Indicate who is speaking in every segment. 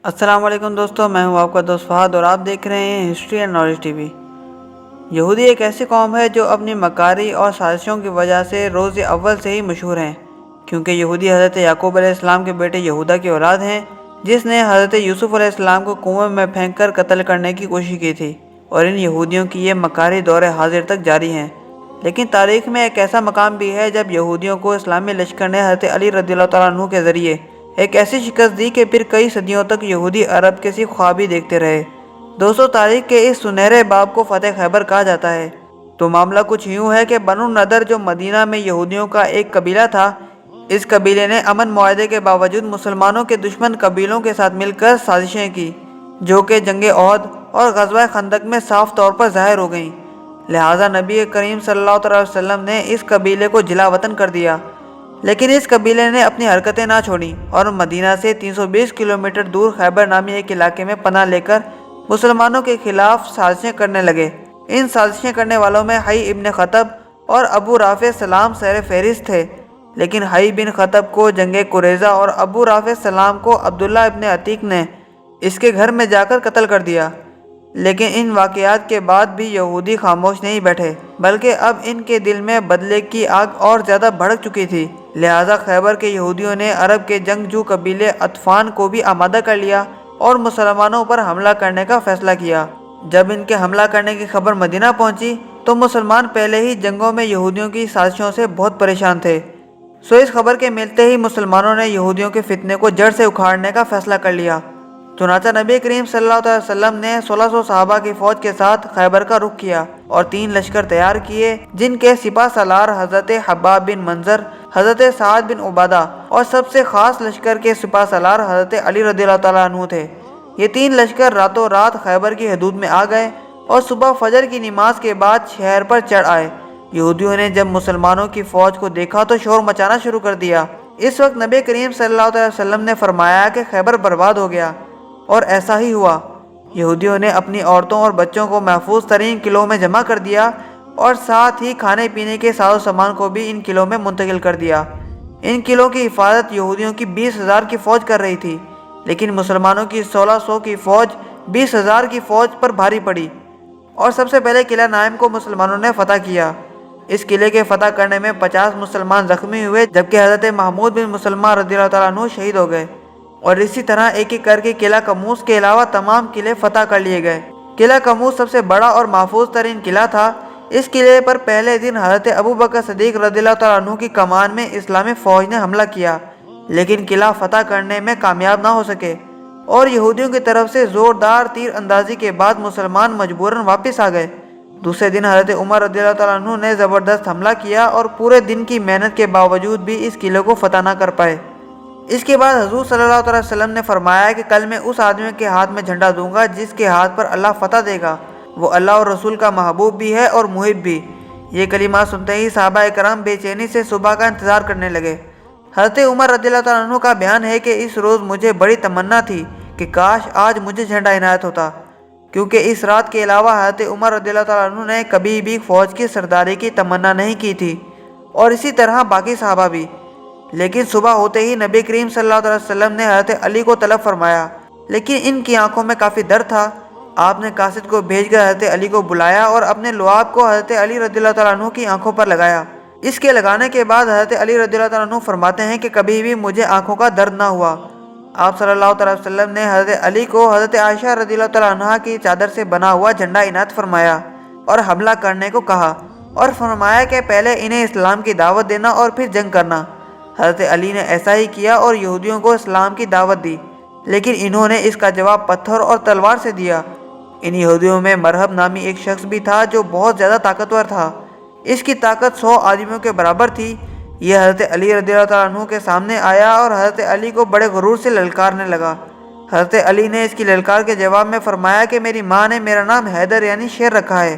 Speaker 1: السلام علیکم دوستو، میں ہوں آپ کا دوست فہد اور آپ دیکھ رہے ہیں history and knowledge T V. یہودی ایک ایسی قوم ہے جو اپنی مکاری اور سازشوں کی وجہ سے روز اول سے ہی مشہور ہیں، کیونکہ یہودی حضرت یعقوب علیہ السلام کے بیٹے یہودا کی اولاد ہیں، جس نے حضرت یوسف علیہ السلام کو کنویں میں پھینک کر قتل کرنے کی کوشش کی تھی، اور ان یہودیوں کی یہ مکاری دور حاضر تک جاری ہیں۔ لیکن تاریخ میں ایک ایسا مقام بھی ہے جب یہودیوں کو اسلامی لشکر نے حضرت علی رضی اللہ تعالیٰ عنہ کے ذریعے ایک ایسی شکست دی کہ پھر کئی صدیوں تک یہودی عرب کے صرف خواب ہی دیکھتے رہے۔ دوستو، تاریخ کے اس سنہرے باب کو فتح خیبر کہا جاتا ہے۔ تو معاملہ کچھ یوں ہے کہ بنو النضر جو مدینہ میں یہودیوں کا ایک قبیلہ تھا، اس قبیلے نے امن معاہدے کے باوجود مسلمانوں کے دشمن قبیلوں کے ساتھ مل کر سازشیں کی، جو کہ جنگ احد اور غزوہ خندق میں صاف طور پر ظاہر ہو گئیں۔ لہٰذا نبی کریم صلی اللہ علیہ وسلم نے اس قبیلے کو جلا وطن کر دیا، لیکن اس قبیلے نے اپنی حرکتیں نہ چھوڑیں اور مدینہ سے 320 کلومیٹر دور خیبر نامی ایک علاقے میں پناہ لے کر مسلمانوں کے خلاف سازشیں کرنے لگے۔ ان سازشیں کرنے والوں میں حی ابن خطب اور ابو رافع سلام سر فہرست تھے، لیکن حی بن خطب کو جنگ قریظہ اور ابو رافع سلام کو عبداللہ ابن عتیق نے اس کے گھر میں جا کر قتل کر دیا۔ لیکن ان واقعات کے بعد بھی یہودی خاموش نہیں بیٹھے، بلکہ اب ان کے دل میں بدلے کی آگ اور زیادہ بھڑک چکی تھی۔ لہٰذا خیبر کے یہودیوں نے عرب کے جنگجو قبیلے اطفان کو بھی آمادہ کر لیا اور مسلمانوں پر حملہ کرنے کا فیصلہ کیا۔ جب ان کے حملہ کرنے کی خبر مدینہ پہنچی تو مسلمان پہلے ہی جنگوں میں یہودیوں کی سازشوں سے بہت پریشان تھے، سو اس خبر کے ملتے ہی مسلمانوں نے یہودیوں کے فتنے کو جڑ سے اکھاڑنے کا فیصلہ کر لیا۔ چنانچہ نبی کریم صلی اللہ علیہ وسلم نے 1600 صحابہ کی فوج کے ساتھ خیبر کا رخ کیا اور 3 لشکر تیار کیے، جن کے سپہ سالار حضرت حباب بن منظر، حضرت سعد بن عبادہ اور سب سے خاص لشکر کے سپہ سالار حضرت علی رضی اللہ تعالیٰ عنہ تھے۔ یہ 3 لشکر راتوں رات خیبر کی حدود میں آ گئے اور صبح فجر کی نماز کے بعد شہر پر چڑھ آئے۔ یہودیوں نے جب مسلمانوں کی فوج کو دیکھا تو شور مچانا شروع کر دیا۔ اس وقت نبی کریم صلی اللہ علیہ وسلم نے فرمایا کہ خیبر برباد ہو گیا، اور ایسا ہی ہوا۔ یہودیوں نے اپنی عورتوں اور بچوں کو محفوظ ترین قلعوں میں جمع کر دیا اور ساتھ ہی کھانے پینے کے ساز و سامان کو بھی ان قلعوں میں منتقل کر دیا۔ ان قلعوں کی حفاظت یہودیوں کی 20,000 کی فوج کر رہی تھی، لیکن مسلمانوں کی 1600 کی فوج 20,000 کی فوج پر بھاری پڑی، اور سب سے پہلے قلعہ نائم کو مسلمانوں نے فتح کیا۔ اس قلعے کے فتح کرنے میں 50 مسلمان زخمی ہوئے، جبکہ حضرت محمود بن مسلمہ رضی اللہ تعالیٰ عنہ شہید ہو گئے، اور اسی طرح ایک ایک کر کے قلعہ قموس کے علاوہ تمام قلعے فتح کر لیے گئے۔ قلعہ قموس سب سے بڑا اور محفوظ ترین قلعہ تھا۔ اس قلعے پر پہلے دن حضرت ابو بکر صدیق رضی اللہ تعالیٰ عنہ کی کمان میں اسلامی فوج نے حملہ کیا، لیکن قلعہ فتح کرنے میں کامیاب نہ ہو سکے، اور یہودیوں کی طرف سے زوردار تیر اندازی کے بعد مسلمان مجبوراً واپس آ گئے۔ دوسرے دن حضرت عمر رضی اللہ تعالیٰ عنہ نے زبردست حملہ کیا اور پورے دن کی محنت کے باوجود بھی اس قلعے کو فتح نہ کر پائے۔ اس کے بعد حضور صلی اللہ علیہ وسلم نے فرمایا کہ کل میں اس آدمی کے ہاتھ میں جھنڈا دوں گا جس کے ہاتھ پر اللہ فتح دے گا، وہ اللہ اور رسول کا محبوب بھی ہے اور محب بھی۔ یہ کلمات سنتے ہی صحابہ کرام بے چینی سے صبح کا انتظار کرنے لگے۔ حضرت عمر رضی اللہ تعالیٰ عنہ کا بیان ہے کہ اس روز مجھے بڑی تمنا تھی کہ کاش آج مجھے جھنڈا عنایت ہوتا، کیونکہ اس رات کے علاوہ حضرت عمر رضی اللہ تعالیٰ عنہ نے کبھی بھی فوج کی سرداری کی تمنا نہیں کی تھی، اور اسی طرح باقی صحابہ بھی۔ لیکن صبح ہوتے ہی نبی کریم صلی اللہ علیہ وسلم نے حضرت علی کو طلب فرمایا، لیکن ان کی آنکھوں میں کافی درد تھا۔ آپ نے قاصد کو بھیج کر حضرت علی کو بلایا اور اپنے لعاب کو حضرت علی رضی اللہ تعالیٰ عنہ کی آنکھوں پر لگایا۔ اس کے لگانے کے بعد حضرت علی رضی اللہ تعالیٰ عنہ فرماتے ہیں کہ کبھی بھی مجھے آنکھوں کا درد نہ ہوا۔ آپ صلی اللہ علیہ وسلم نے حضرت علی کو حضرت عائشہ رضی اللہ تعالیٰ عنہ کی چادر سے بنا ہوا جھنڈا عنایت فرمایا اور حملہ کرنے کو کہا، اور فرمایا کہ پہلے انہیں اسلام کی دعوت دینا اور پھر جنگ کرنا۔ حضرت علی نے ایسا ہی کیا اور یہودیوں کو اسلام کی دعوت دی، لیکن انہوں نے اس کا جواب پتھر اور تلوار سے دیا۔ ان یہودیوں میں مرہب نامی ایک شخص بھی تھا جو بہت زیادہ طاقتور تھا، اس کی طاقت 100 آدمیوں کے برابر تھی۔ یہ حضرت علی رضی اللہ تعالیٰ عنہ کے سامنے آیا اور حضرت علی کو بڑے غرور سے للکارنے لگا۔ حضرت علی نے اس کی للکار کے جواب میں فرمایا کہ میری ماں نے میرا نام حیدر یعنی شیر رکھا ہے،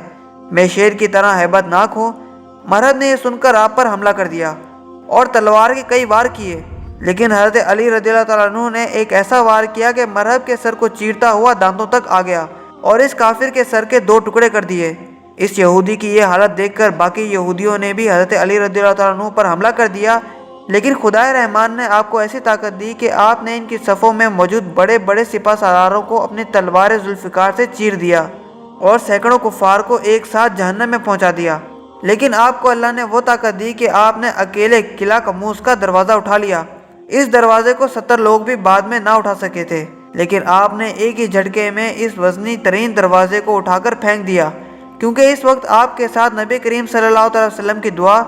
Speaker 1: میں شیر کی طرح ہیبت ناک ہوں۔ مرہب نے یہ سن کر آپ پر حملہ کر دیا اور تلوار کے کئی وار کیے، لیکن حضرت علی رضی اللہ تعالیٰ عنہ نے ایک ایسا وار کیا کہ مرہب کے سر کو چیرتا ہوا دانتوں تک آ گیا اور اس کافر کے سر کے 2 ٹکڑے کر دیے۔ اس یہودی کی یہ حالت دیکھ کر باقی یہودیوں نے بھی حضرت علی رضی اللہ تعالیٰ عنہ پر حملہ کر دیا، لیکن خدائے رحمان نے آپ کو ایسی طاقت دی کہ آپ نے ان کی صفوں میں موجود بڑے بڑے سپہ سالاروں کو اپنی تلوار ذوالفقار سے چیر دیا اور سینکڑوں کفار کو ایک ساتھ جہنم میں پہنچا دیا۔ لیکن آپ کو اللہ نے وہ طاقت دی کہ آپ نے اکیلے قلعہ کموس کا دروازہ اٹھا لیا۔ اس دروازے کو 70 لوگ بھی بعد میں نہ اٹھا سکے تھے، لیکن آپ نے ایک ہی جھٹکے میں اس وزنی ترین دروازے کو اٹھا کر پھینک دیا، کیونکہ اس وقت آپ کے ساتھ نبی کریم صلی اللہ علیہ وسلم کی دعا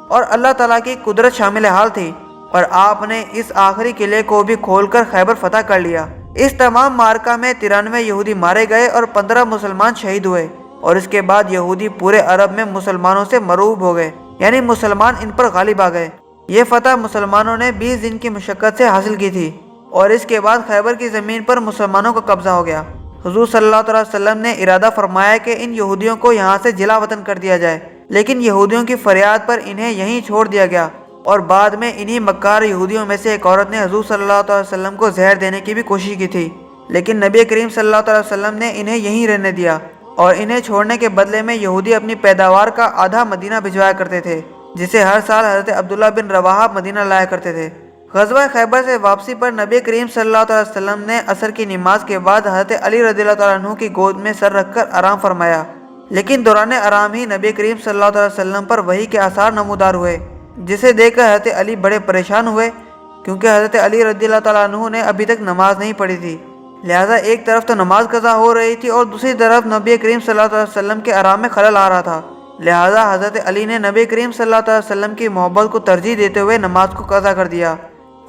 Speaker 1: اور اللہ تعالیٰ کی قدرت شامل حال تھی، اور آپ نے اس آخری قلعے کو بھی کھول کر خیبر فتح کر لیا۔ اس تمام معرکہ میں 93 یہودی مارے گئے اور 15 مسلمان شہید ہوئے، اور اس کے بعد یہودی پورے عرب میں مسلمانوں سے مرعوب ہو گئے، یعنی مسلمان ان پر غالب آ گئے۔ یہ فتح مسلمانوں نے 20 دن کی مشقت سے حاصل کی تھی، اور اس کے بعد خیبر کی زمین پر مسلمانوں کا قبضہ ہو گیا۔ حضور صلی اللہ علیہ وسلم نے ارادہ فرمایا کہ ان یہودیوں کو یہاں سے جلا وطن کر دیا جائے، لیکن یہودیوں کی فریاد پر انہیں یہیں چھوڑ دیا گیا، اور بعد میں انہی مکار یہودیوں میں سے ایک عورت نے حضور صلی اللہ علیہ وسلم کو زہر دینے کی بھی کوشش کی تھی، لیکن نبی کریم صلی اللہ علیہ وسلم نے انہیں یہیں رہنے دیا، اور انہیں چھوڑنے کے بدلے میں یہودی اپنی پیداوار کا آدھا مدینہ بھجوایا کرتے تھے، جسے ہر سال حضرت عبداللہ بن رواحہ مدینہ لایا کرتے تھے۔ غزوہ خیبر سے واپسی پر نبی کریم صلی اللہ علیہ وسلم نے عصر کی نماز کے بعد حضرت علی رضی اللہ تعالیٰ عنہ کی گود میں سر رکھ کر آرام فرمایا، لیکن دوران آرام ہی نبی کریم صلی اللہ علیہ وسلم پر وحی کے آثار نمودار ہوئے، جسے دیکھ کر حضرت علی بڑے پریشان ہوئے، کیونکہ حضرت علی رضی اللہ تعالیٰ عنہ نے ابھی تک نماز نہیں پڑھی تھی، لہٰذا ایک طرف تو نماز قضا ہو رہی تھی اور دوسری طرف نبی کریم صلی اللہ علیہ وسلم کے آرام میں خلل آ رہا تھا، لہٰذا حضرت علی نے نبی کریم صلی اللہ علیہ وسلم کی محبت کو ترجیح دیتے ہوئے نماز کو قضا کر دیا۔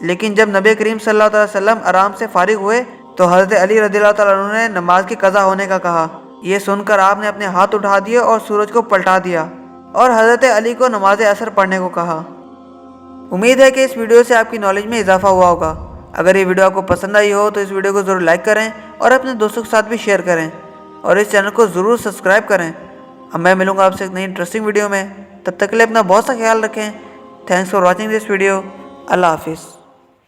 Speaker 1: لیکن جب نبی کریم صلی اللہ علیہ وسلم آرام سے فارغ ہوئے تو حضرت علی رضی اللہ تعالیٰ عنہ نے نماز کی قضا ہونے کا کہا۔ یہ سن کر آپ نے اپنے ہاتھ اٹھا دیے اور سورج کو پلٹا دیا اور حضرت علی کو نماز عصر پڑھنے کو کہا۔ امید ہے کہ اس ویڈیو سے آپ کی نالج میں اضافہ ہوا ہوگا۔ اگر یہ ویڈیو آپ کو پسند آئی ہو تو اس ویڈیو کو ضرور لائک کریں اور اپنے دوستوں کے ساتھ بھی شیئر کریں، اور اس چینل کو ضرور سبسکرائب کریں۔ اب میں ملوں گا آپ سے ایک نئی انٹرسٹنگ ویڈیو میں، تب تک کے لیے اپنا بہت سا خیال رکھیں۔ Thanks for watching this video. اللہ حافظ۔